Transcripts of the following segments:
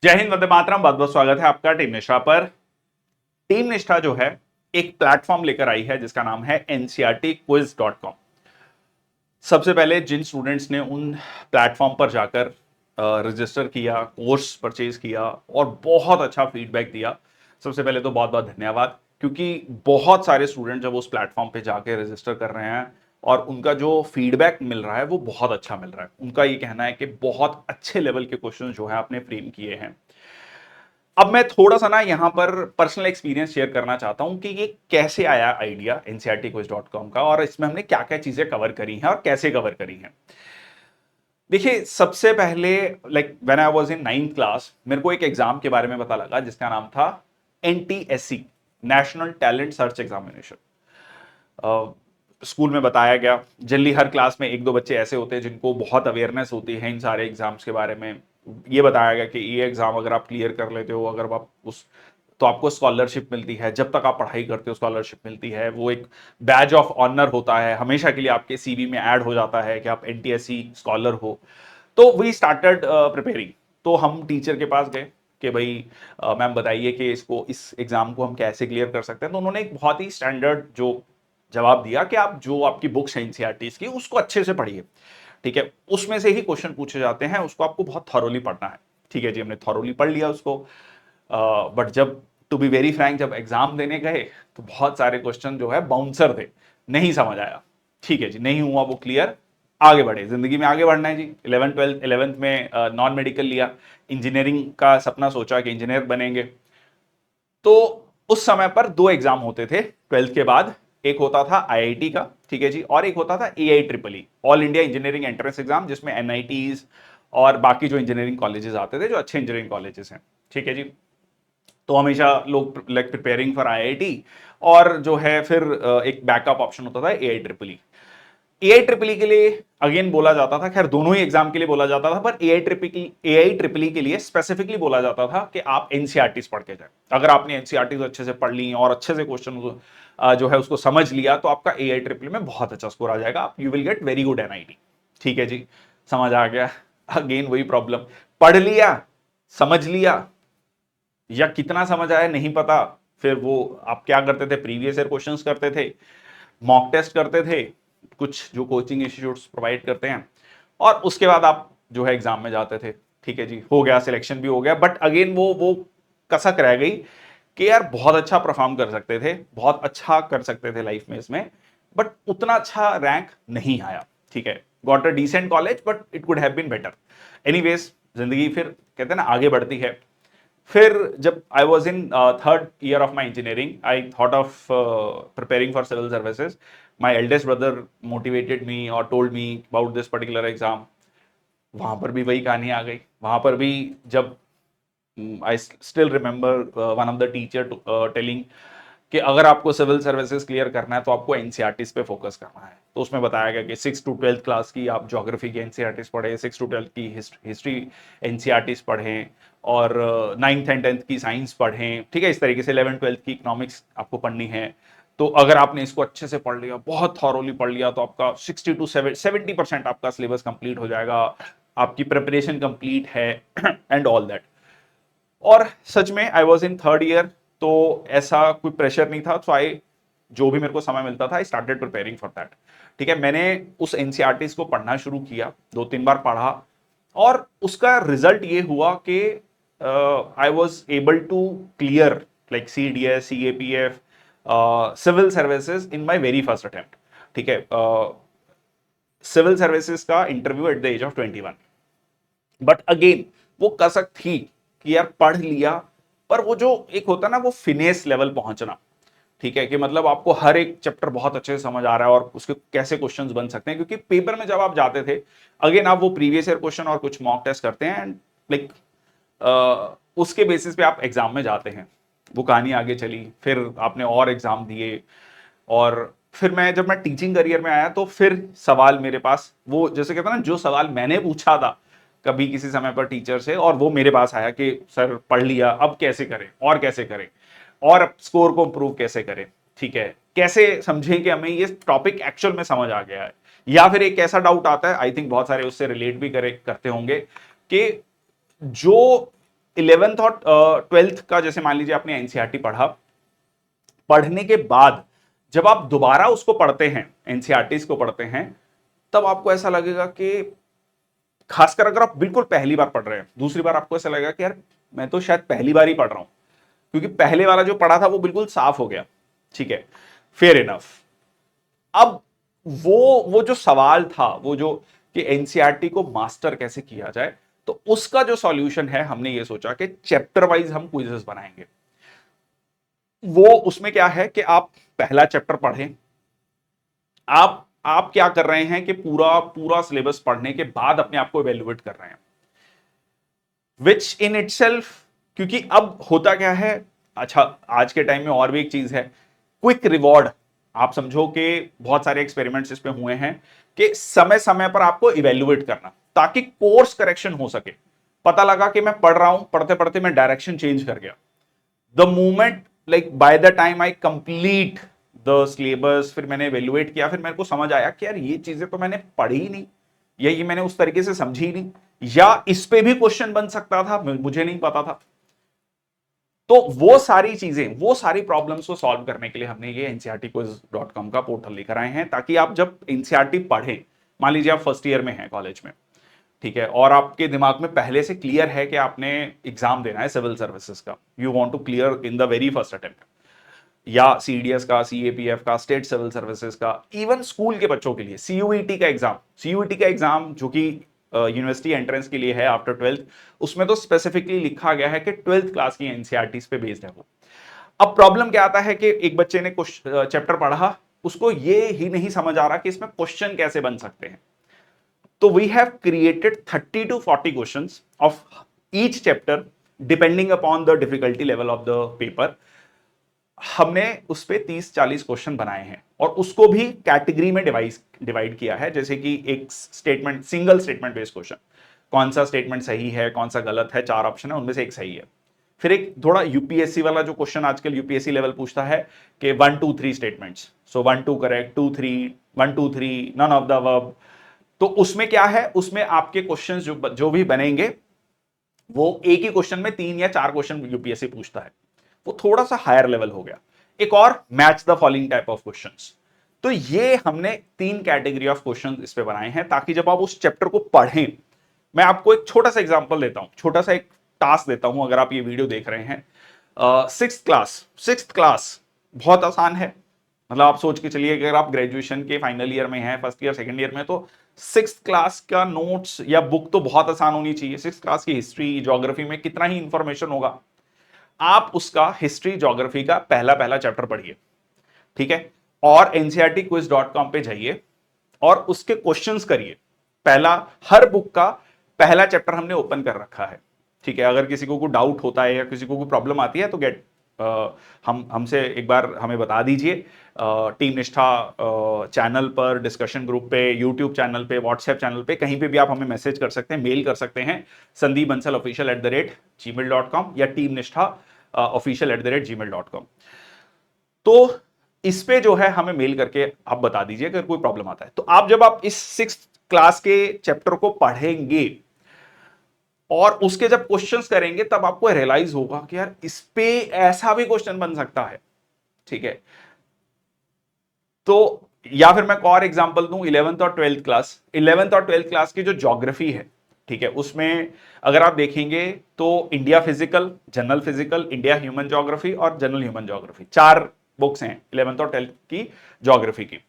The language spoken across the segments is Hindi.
जय हिंद, वंदे मातरम। बहुत बहुत स्वागत है आपका टीम निष्ठा पर। टीम निष्ठा जो है एक प्लेटफॉर्म लेकर आई है जिसका नाम है ncrtquiz.com। सबसे पहले जिन स्टूडेंट्स ने उन प्लेटफॉर्म पर जाकर रजिस्टर किया, कोर्स परचेज किया और बहुत अच्छा फीडबैक दिया, सबसे पहले तो बहुत बहुत धन्यवाद। क्योंकि बहुत सारे स्टूडेंट जब उस प्लेटफॉर्म पे जाके रजिस्टर कर रहे हैं और उनका जो फीडबैक मिल रहा है वो बहुत अच्छा मिल रहा है। उनका ये कहना है कि बहुत अच्छे लेवल के क्वेश्चन जो है आपने फ्रेम किए हैं। अब मैं थोड़ा सा ना यहां पर पर्सनल एक्सपीरियंस शेयर करना चाहता हूं कि ये कैसे आया आइडिया ncrtquiz.com का और इसमें हमने क्या क्या चीजें कवर करी हैं और कैसे कवर करी हैं। देखिए, सबसे पहले when I was in 9th class मेरे को एक एग्जाम के बारे में पता लगा जिसका नाम था NTSE, national talent search examination. School में बताया गया। जनरली हर क्लास में एक दो बच्चे ऐसे होते हैं जिनको बहुत अवेयरनेस होती है इन सारे एग्जाम्स के बारे में। ये बताया गया कि ये एग्जाम अगर आप क्लियर कर लेते हो, अगर आप उस तो आपको स्कॉलरशिप मिलती है। जब तक आप पढ़ाई करते हो स्कॉलरशिप मिलती है। वो एक बैज ऑफ ऑनर होता है, हमेशा के लिए आपके सीवी में ऐड हो जाता है कि आप NTSE स्कॉलर हो। तो वी स्टार्टेड प्रिपेयरिंग। तो हम टीचर के पास गए कि भाई मैम बताइए कि इसको इस एग्जाम को हम कैसे क्लियर कर सकते हैं। तो उन्होंने एक बहुत ही स्टैंडर्ड जो जवाब दिया कि आप जो आपकी बुक्स हैं NCERTs की उसको अच्छे से पढ़िए। ठीक है, उसमें से ही क्वेश्चन पूछे जाते हैं, उसको आपको बहुत थॉरोली पढ़ना है। ठीक है जी, हमने थॉरोली पढ़ लिया उसको। बट जब टू बी वेरी फ्रैंक जब एग्जाम देने गए तो बहुत सारे क्वेश्चन जो है बाउंसर थे, नहीं समझ आया। ठीक है जी, नहीं हुआ वो क्लियर। आगे बढ़े, जिंदगी में आगे बढ़ना है जी। 11th 12th 11th में नॉन मेडिकल लिया। इंजीनियरिंग का सपना सोचा कि इंजीनियर बनेंगे। तो उस समय पर दो एग्जाम होते थे 12th के बाद। एक होता था IIT का, ठीक है जी, और एक होता था AIEEE, all India engineering entrance exam, जिसमें NITs और बाकी जो इंजीनियरिंग कॉलेजेस आते थे, जो अच्छे इंजीनियरिंग कॉलेजेस हैं। ठीक है जी। तो हमेशा लोग प्रिपेयरिंग फॉर IIT, और जो है फिर एक बैकअप ऑप्शन होता था AIEEE के लिए अगेन बोला जाता था। खैर दोनों ही एग्जाम के लिए बोला जाता था, पर AIEEE के लिए स्पेसिफिकली बोला जाता था कि आप NCERTs पढ़ के जाए। अगर आपने NCERTs अच्छे से पढ़ ली और अच्छे से क्वेश्चन जो है उसको समझ लिया तो आपका AIEEE में बहुत अच्छा स्कोर आ जाएगा। You will get very good NIT। ठीक है जी, समझ आ गया। अगेन वही प्रॉब्लम, पढ़ लिया, समझ लिया, या कितना समझ आया नहीं पता। फिर वो आप क्या करते थे, प्रीवियस ईयर क्वेश्चंस करते थे, मॉक टेस्ट करते थे, कुछ जो कोचिंग इंस्टीट्यूट्स प्रोवाइड करते हैं, और उसके बाद आप जो है एग्जाम में जाते थे। ठीक है जी, हो गया, सिलेक्शन भी हो गया। बट अगेन वो कसक रह गई कि यार बहुत अच्छा परफॉर्म कर सकते थे, बहुत अच्छा कर सकते थे लाइफ में इसमें, बट उतना अच्छा रैंक नहीं आया। ठीक है, got a decent college but it could have been better. Anyways, जिंदगी फिर कहते हैं ना आगे बढ़ती है। फिर जब I was in third year of my engineering, I thought of preparing for civil services. My eldest brother motivated me और told me about this particular exam. वहां पर भी वही कहानी आ गई। वहां पर भी जब I still remember one of the teacher telling कि अगर आपको सिविल सर्विसेज क्लियर करना है तो आपको NCERTs पे फोकस करना है। तो उसमें बताया गया कि 6 to 12th क्लास की आप ज्योग्राफी की NCERTs पढ़ें, 6 to 12th की हिस्ट्री NCERTs पढ़ें, और 9th and 10th की साइंस पढ़ें। ठीक है, इस तरीके से 11th 12th की इकोनॉमिक्स आपको पढ़नी है। तो अगर आपने इसको अच्छे से पढ़ लिया, बहुत थॉरोली पढ़ लिया, तो आपका 60 to 70% आपका सिलेबस कंप्लीट हो जाएगा, आपकी प्रिपरेशन कंप्लीट है एंड ऑल दैट। और सच में आई वॉज इन थर्ड ईयर, तो ऐसा कोई प्रेशर नहीं था। सो आई, जो भी मेरे को समय मिलता था, I started preparing for that. ठीक है, मैंने उस NCERTs को पढ़ना शुरू किया, 2-3 बार पढ़ा, और उसका रिजल्ट ये हुआ कि I was able to clear like CDS, CAPF, civil services in my very first attempt. ठीक है, सिविल सर्विसेज का interview at the age of 21। But again वो कसक थी कि यार पढ़ लिया, पर वो जो एक होता ना वो फिनेस लेवल पहुंचना। ठीक है, कि मतलब आपको हर एक चैप्टर बहुत अच्छे से समझ आ रहा है और उसके कैसे क्वेश्चंस बन सकते हैं। क्योंकि पेपर में जब आप जाते थे, अगेन आप वो प्रीवियस ईयर क्वेश्चन और कुछ मॉक टेस्ट करते हैं, एंड लाइक उसके बेसिस पे आप एग्जाम में जाते हैं। वो कहानी आगे चली, फिर आपने और एग्जाम दिए, और फिर मैं जब मैं टीचिंग करियर में आया तो फिर सवाल मेरे पास वो, जैसे कहता ना, जो सवाल मैंने पूछा था कभी किसी समय पर टीचर से, और वो मेरे पास आया कि सर पढ़ लिया, अब कैसे करें और कैसे करें, और स्कोर को इंप्रूव कैसे करें। ठीक है, कैसे समझें कि हमें ये टॉपिक एक्चुअल में समझ आ गया है। या फिर एक ऐसा डाउट आता है, आई थिंक बहुत सारे उससे रिलेट भी करते होंगे, कि जो 11th और 12th का जैसे मान लीजिए आपने एनसीईआरटी पढ़ा, पढ़ने के बाद जब आप दोबारा उसको पढ़ते हैं, एनसीईआरटी को पढ़ते हैं, तब आपको ऐसा लगेगा कि खासकर अगर आप बिल्कुल पहली बार पढ़ रहे हैं, दूसरी बार आपको ऐसा लगेगा कि यार मैं तो शायद पहली बार ही पढ़ रहा हूं, क्योंकि पहले वाला जो पढ़ा था वो बिल्कुल साफ हो गया। ठीक है, फेयर इनफ। अब वो जो सवाल था, वो जो कि एनसीईआरटी को मास्टर कैसे किया जाए, तो उसका जो सॉल्यूशन है, हमने ये सोचा कि चैप्टर वाइज हम क्विजेस बनाएंगे। वो उसमें क्या है कि आप पहला चैप्टर पढ़ें, आप क्या कर रहे हैं कि पूरा पूरा सिलेबस पढ़ने के बाद अपने आप को इवेल्युएट कर रहे हैं, विच इन इटसेल्फ, क्योंकि अब होता क्या है, अच्छा आज के टाइम में और भी एक चीज है, क्विक रिवॉर्ड। आप समझो कि बहुत सारे एक्सपेरिमेंट्स इस पे हुए हैं कि समय समय पर आपको इवेल्युएट करना, ताकि कोर्स करेक्शन हो सके। पता लगा कि मैं पढ़ रहा हूं, पढ़ते पढ़ते मैं डायरेक्शन चेंज कर गया, the moment like by the time I complete the syllabus, फिर मैंने इवेल्युएट किया, फिर मेरे को समझ आया कि यार ये चीजें तो मैंने पढ़ी ही नहीं, या ये मैंने उस तरीके से समझी ही नहीं, या इस पे भी क्वेश्चन बन सकता था, मुझे नहीं पता था। तो वो सारी चीजें, वो सारी प्रॉब्लम्स को सॉल्व करने के लिए हमने ये ncrtquiz.com का पोर्टल लेकर आए हैं, ताकि आप जब एनसीईआरटी पढ़ें, मान लीजिए आप फर्स्ट ईयर में हैं कॉलेज में, ठीक है, और आपके दिमाग में पहले से क्लियर है कि आपने एग्जाम देना है सिविल सर्विसेज का, you want to clear in the very first attempt, या सीडीएस का, सीएपीएफ का, स्टेट सिविल सर्विसेज का, इवन स्कूल के बच्चों के लिए सीयूईटी का एग्जाम, सीयूईटी का एग्जाम जो कि यूनिवर्सिटी एंट्रेंस के लिए है आफ्टर 12th, उसमें तो स्पेसिफिकली लिखा गया है कि 12th क्लास की एनसीईआरटीज पे बेस्ड है वो। अब प्रॉब्लम क्या आता है कि एक बच्चे ने कुछ चैप्टर पढ़ा, उसको ये ही नहीं समझ आ रहा कि इसमें क्वेश्चन कैसे बन सकते हैं, तो we have created 30 to 40 questions of each chapter depending upon the difficulty level of the paper. हमने उस पे 30-40 क्वेश्चन बनाए हैं, और उसको भी कैटेगरी में डिवाइड किया है, जैसे कि एक statement, single statement based question, कौन सा स्टेटमेंट सही है, कौन सा गलत है, 4 ऑप्शन है, उनमें से एक सही है। फिर एक थोड़ा यूपीएससी वाला जो क्वेश्चन आजकल यूपीएससी लेवल पूछता है कि 1 2 3 statements, so 1 2 correct, 2 3, 1 2 3 none of the above. तो उसमें क्या है, उसमें आपके क्वेश्चंस जो भी बनेंगे, वो एक ही क्वेश्चन में 3 या 4 क्वेश्चन यूपीएससी पूछता है, वो थोड़ा सा हायर लेवल हो गया। एक और match the following type of questions. तो ये हमने 3 कैटेगरी ऑफ क्वेश्चंस इस पे बनाए हैं, ताकि जब आप उस चैप्टर को पढ़ें, मैं आपको एक छोटा सा एग्जांपल देता हूं, छोटा सा एक टास्क देता हूं, अगर आप ये वीडियो देख रहे हैं। सिक्स्थ क्लास बहुत आसान है, मतलब आप सोच के चलिए कि अगर आप ग्रेजुएशन के फाइनल ईयर में हैं, फर्स्ट ईयर सेकंड ईयर में, तो सिक्स्थ क्लास का नोट्स या बुक तो बहुत आसान होनी चाहिए। सिक्स्थ क्लास की हिस्ट्री ज्योग्राफी में कितना ही इंफॉर्मेशन होगा, आप उसका हिस्ट्री ज्योग्राफी का पहला पहला चैप्टर पढ़िए, ठीक है, और ncrtquiz.com पे जाइए और उसके क्वेश्चंस करिए। पहला, हर बुक का पहला चैप्टर हमने ओपन कर रखा है, ठीक है। अगर किसी को कोई डाउट होता है या किसी को कोई प्रॉब्लम आती है, तो हमसे एक बार हमें बता दीजिए। टीम निष्ठा चैनल पर, डिस्कशन ग्रुप पे, यूट्यूब चैनल पे, व्हाट्सएप चैनल पे, कहीं पे भी आप हमें मैसेज कर सकते हैं, मेल कर सकते हैं sandeepbansal@gmail.com या टीम निष्ठा official@gmail.com। तो इस पे जो है हमें मेल करके आप बता दीजिए अगर कोई प्रॉब्लम आता है। तो आप जब आप इस 6th क्लास के चैप्टर को पढ़ेंगे और उसके जब क्वेश्चंस करेंगे, तब आपको रियलाइज होगा कि यार इस पे ऐसा भी क्वेश्चन बन सकता है, ठीक है। तो या फिर मैं एक और एग्जांपल दूं, 11th और 12th क्लास, 11th और 12th क्लास की जो ज्योग्राफी है, ठीक है, उसमें अगर आप देखेंगे तो India physical, general physical, India human geography और जनरल ह्यूमन ज्योग्राफी, 4 बुक्स हैं 11th और 12th की ज्योग्राफी की।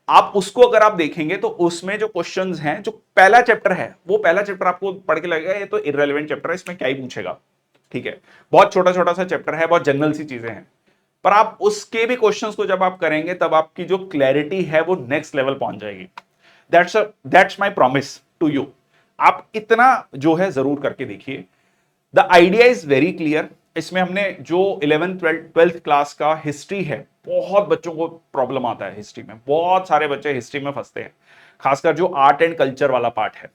आप उसको अगर आप देखेंगे तो उसमें जो क्वेश्चंस हैं, जो पहला चैप्टर है, वो पहला चैप्टर आपको पढ़ के लगेगा ये तो इररेलेवेंट चैप्टर है, इसमें क्या ही पूछेगा, ठीक है, बहुत छोटा छोटा सा चैप्टर है, बहुत जनरल सी चीजें हैं। पर आप उसके भी क्वेश्चंस को जब आप करेंगे, तब आपकी जो क्लैरिटी है वो नेक्स्ट लेवल पहुंच जाएगी। That's my promise to you. आप इतना जो है जरूर करके देखिए। The idea is very clear. इसमें हमने जो 11th 12th क्लास का हिस्ट्री है, बहुत बच्चों को प्रॉब्लम आता है हिस्ट्री में, बहुत सारे बच्चे हिस्ट्री में फंसते हैं, खासकर जो आर्ट एंड कल्चर वाला पार्ट है।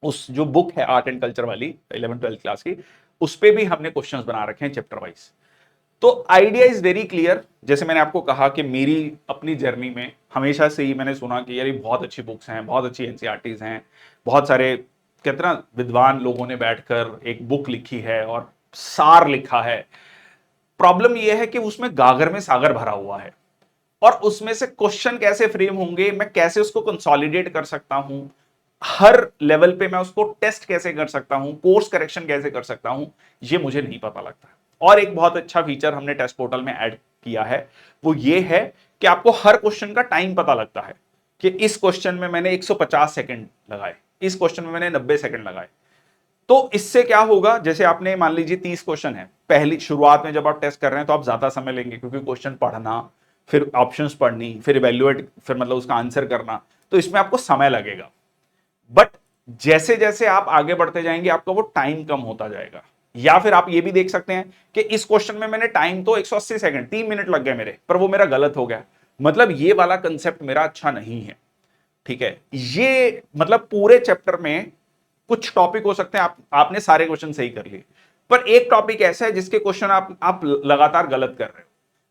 उस जो बुक है आर्ट एंड कल्चर वाली 11th 12th क्लास की, उस पे भी हमने क्वेश्चंस बना रखे हैं चैप्टर वाइज। तो आइडिया इज वेरी क्लियर। जैसे मैंने आपको कहा कि मेरी अपनी जर्नी में हमेशा से ही मैंने सुना कि यार बहुत अच्छी बुक्स हैं, बहुत अच्छी एनसीईआरटीज हैं, बहुत सारे कितना विद्वान लोगों ने बैठकर एक बुक लिखी है और सार लिखा है। प्रॉब्लम यह है कि उसमें गागर में सागर भरा हुआ है और उसमें से क्वेश्चन कैसे फ्रेम होंगे, मैं कैसे उसको कंसोलिडेट कर सकता हूं, हर लेवल पे मैं उसको टेस्ट कैसे कर सकता हूं, कोर्स करेक्शन कैसे कर सकता हूं, ये मुझे नहीं पता लगता। और एक बहुत अच्छा फीचर हमने टेस्ट पोर्टल में ऐड किया है, वो ये है कि आपको हर क्वेश्चन का टाइम पता लगता है कि इस क्वेश्चन में मैंने 150 सेकंड लगाए, इस क्वेश्चन में मैंने 90 सेकंड लगाए। तो इससे क्या होगा, जैसे आपने मान लीजिए 30 क्वेश्चन है, पहली शुरुआत में जब आप टेस्ट कर रहे हैं तो आप ज्यादा समय लेंगे क्योंकि क्वेश्चन पढ़ना, फिर ऑप्शंस पढ़नी, फिर इवेल्युएट, फिर मतलब उसका आंसर करना, तो इसमें आपको समय लगेगा। बट जैसे जैसे आप आगे बढ़ते जाएंगे आपका वो टाइम कम होता जाएगा। या फिर आप ये भी देख सकते हैं कि इस क्वेश्चन में मैंने टाइम तो 180 सेकंड 3 मिनट लग गए मेरे, पर वो मेरा गलत हो गया, मतलब ये वाला कंसेप्ट मेरा अच्छा नहीं है। ठीक है, ये मतलब पूरे चैप्टर में कुछ टॉपिक हो सकते हैं आपने सारे क्वेश्चन सही कर लिए, पर एक टॉपिक ऐसा है जिसके क्वेश्चन आप लगातार गलत कर रहे हो,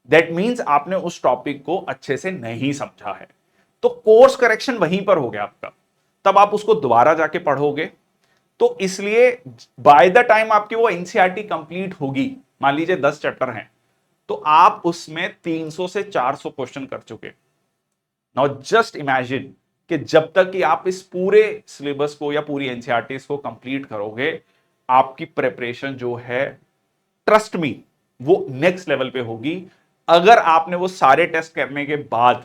दैट मींस आपने उस टॉपिक को अच्छे से नहीं समझा है। तो कोर्स करेक्शन वहीं पर हो गया आपका, तब आप उसको दोबारा जाके पढ़ोगे। तो इसलिए बाय द टाइम आपकी वो एनसीईआरटी कंप्लीट होगी, मान लीजिए 10 चैप्टर हैं, तो आप उसमें 300 से 400 क्वेश्चन कर चुके। नाउ जस्ट इमेजिन कि जब तक कि आप इस पूरे सिलेबस को या पूरी एनसीईआरटी को कंप्लीट करोगे, आपकी प्रिपरेशन जो है, ट्रस्ट मी, वो नेक्स्ट लेवल पे होगी। अगर आपने वो सारे टेस्ट करने के बाद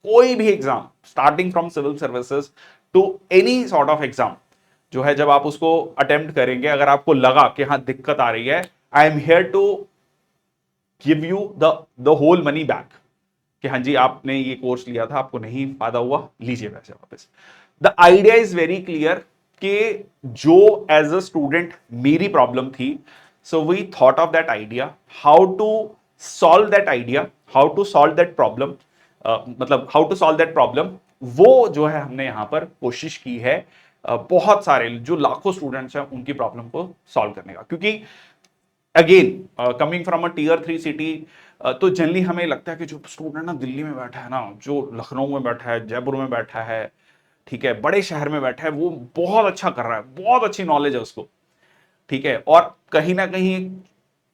कोई भी exam, starting from civil services to any sort of exam जो है, जब आप उसको अटेम्प्ट करेंगे, अगर आपको लगा कि हाँ दिक्कत आ रही है, I am here to give you the whole money back, कि हाँ जी आपने ये कोर्स लिया था, आपको नहीं फायदा हुआ, लीजिए पैसे वापस। The idea is very clear कि जो एज अ स्टूडेंट मेरी प्रॉब्लम थी, so we thought of that idea, how to solve that idea, how to solve that problem, मतलब how to solve that problem, वो जो है हमने यहां पर कोशिश की है बहुत सारे जो लाखों स्टूडेंट्स हैं उनकी प्रॉब्लम को सॉल्व करने का। क्योंकि again coming from a tier 3 city, तो जनरली हमें लगता है कि जो स्टूडेंट ना दिल्ली में बैठा है ना, जो लखनऊ में बैठा है, जयपुर में बैठा है, ठीक है, बड़े शहर में बैठा है, वो बहुत अच्छा कर रहा है, बहुत अच्छी नॉलेज है उसको, ठीक है, और कहीं ना कहीं एक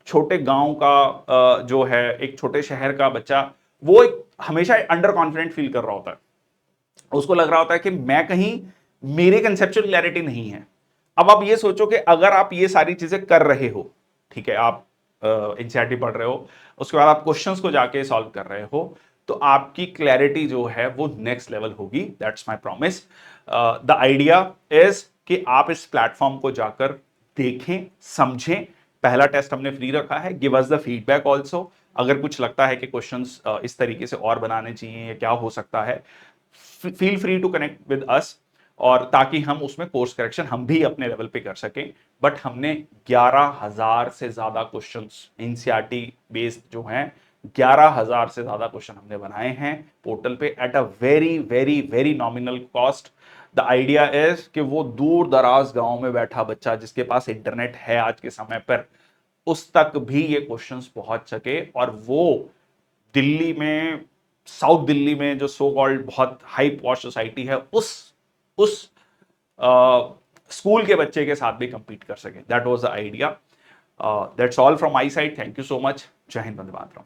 छोटे गांव का जो है, एक छोटे शहर का बच्चा, वो एक हमेशा अंडर कॉन्फिडेंट फील कर रहा होता है, उसको लग रहा होता है कि मैं कहीं, मेरे कंसेप्चुअल क्लैरिटी नहीं है। अब आप ये सोचो कि अगर आप ये सारी चीजें कर रहे हो, ठीक है, आप एनसीईआरटी पढ़ रहे हो, उसके बाद आप क्वेश्चंस को जाके सॉल्व कर रहे हो, तो आपकी क्लैरिटी जो है वो नेक्स्ट लेवल होगी, that's my promise. The idea is कि आप इस प्लेटफॉर्म को जाकर देखें, समझें। पहला टेस्ट हमने फ्री रखा है, give us the feedback also. अगर कुछ लगता है कि क्वेश्चंस इस तरीके से और बनाने चाहिए या क्या हो सकता है, feel free to connect with us, और ताकि हम उसमें कोर्स करेक्शन हम भी अपने लेवल पे कर सकें। बट हमने 11,000 से ज्यादा क्वेश्चंस एनसीईआरटी बेस्ड जो हैं, 11,000 से ज्यादा क्वेश्चन हमने बनाए हैं पोर्टल पे at a very very very nominal cost. The idea is कि वो दूर दराज गांव में बैठा बच्चा जिसके पास इंटरनेट है आज के समय पर, उस तक भी ये क्वेश्चंस पहुंच सके, और वो दिल्ली में, साउथ दिल्ली में जो सो कॉल्ड बहुत हाई पॉश सोसाइटी है, उस स्कूल के बच्चे के साथ भी कंपीट कर सके। That was the idea. That's all from my side, thank you so much. जय हिंद, वंदे मातरम।